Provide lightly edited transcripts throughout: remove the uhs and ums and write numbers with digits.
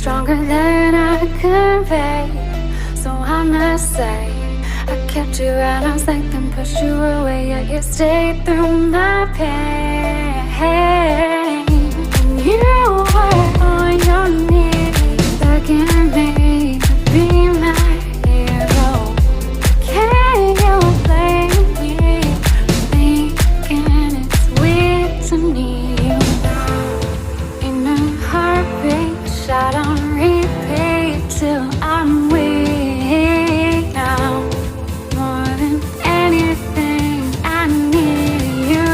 stronger than I convey. So I must say, I kept you at arm's length and pushed you away, yet you stayed through my pain. And you were on your knees, begging me to be my hero. Can you blame me for thinking it's weird to need you now? In a heartbeat, shot on repeat till I'm weak now. More than anything, I need you.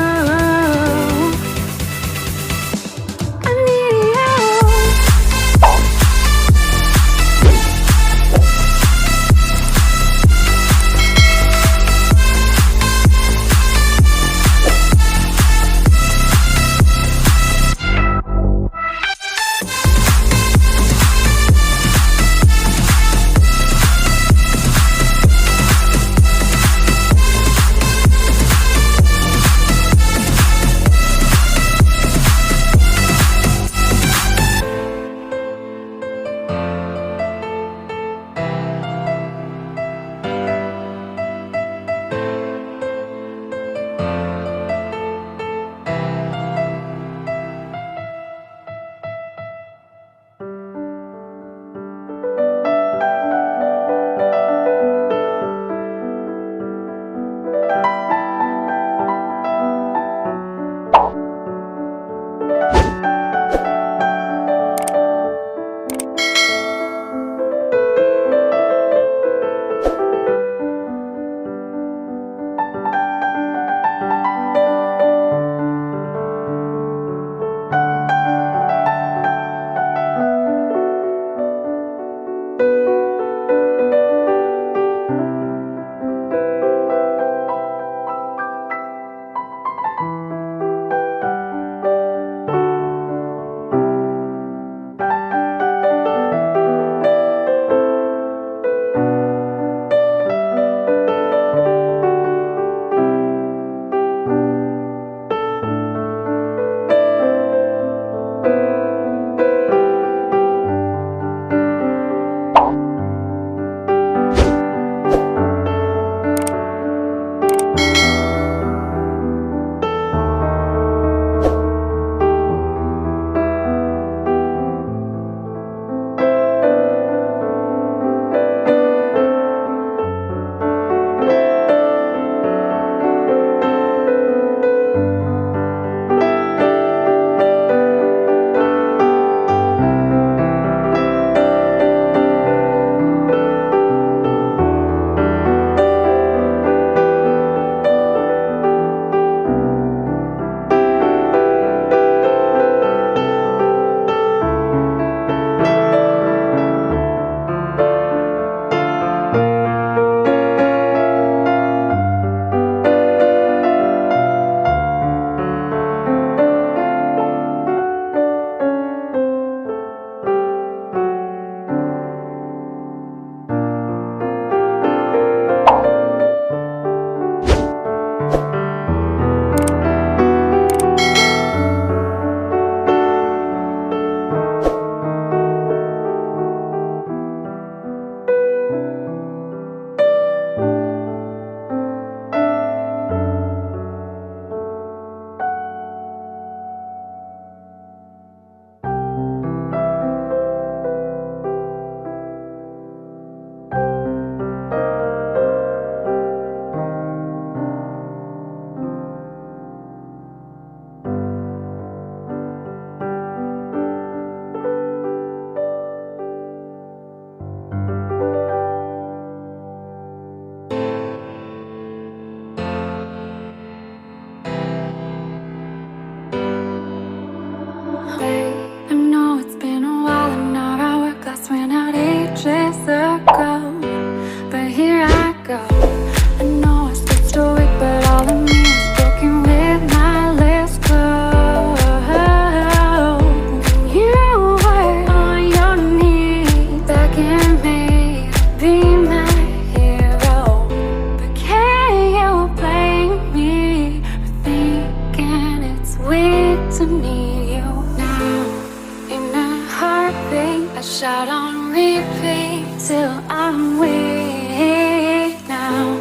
AKASH out on repeat till I'm weak now.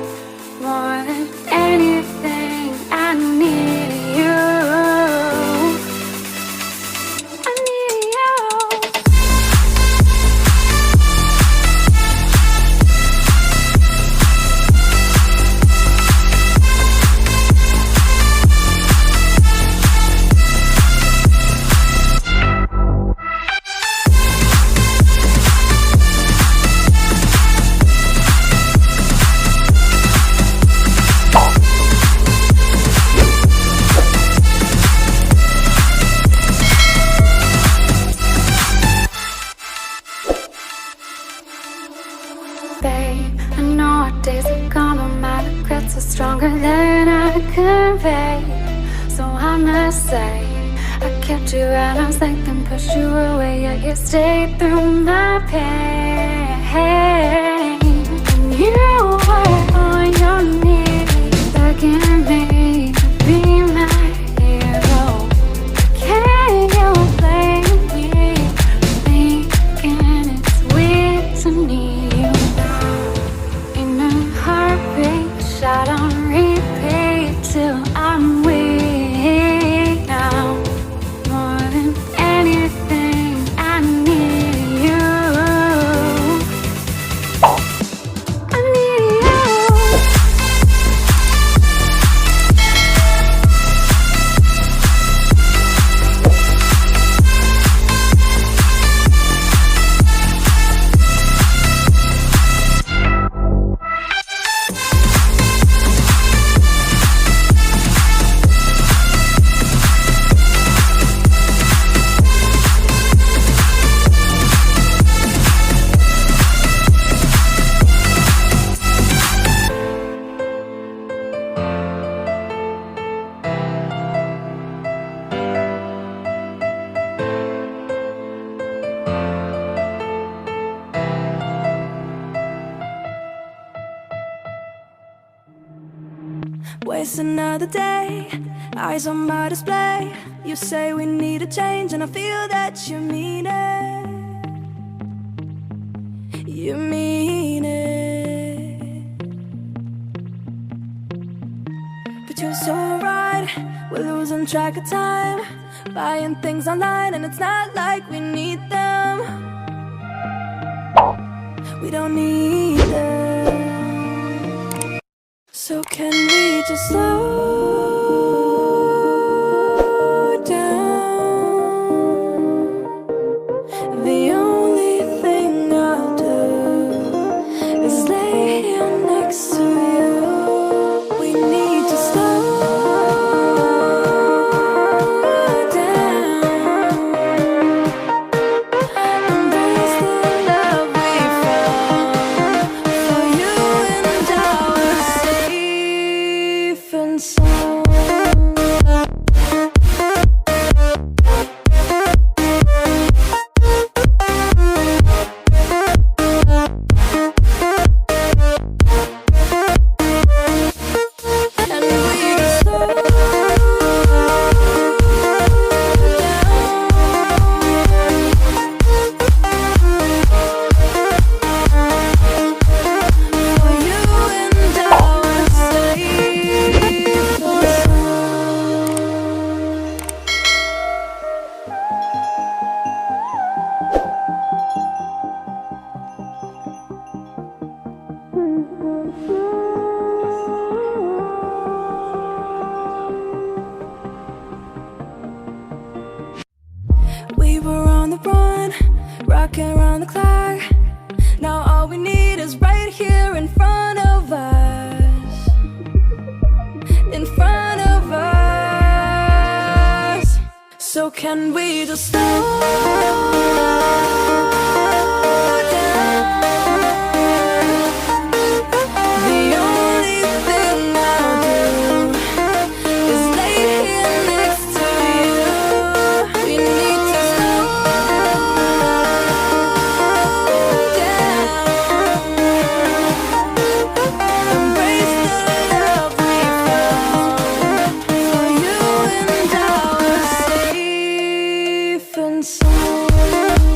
More than anything, I need you. I need you. Babe, I know our days are gone, but my regrets are stronger than I convey. So I must say, I kept you at arm's length and pushed you away, yet you stayed through my pain. And you were on your knees, begging me to be my hero. Can you blame me for thinking it's weird to need you? In a heartbeat, shot on repeat till I'm weak now. More than anything, I need you. I need you. Waste another day, eyes on my display. You say we need a change, and I feel that you mean it. You mean it. But you're so right, we're losing track of time, buying things online, and it's not like we need them. We don't need them. So can we just slow down? The only thing I'll do is lay here next to you. We need to slow down. Embrace the love we found. For you and I were safe and sound. And we just slow down. For you and I were safe and we were on the run, rocking around the clock. Now all we need is right here in front of us. In front of us. So can we just slow down? The only thing I'll do is lay here next to you. We need to slow down. Embrace the love we found. For you and I were safe and sound.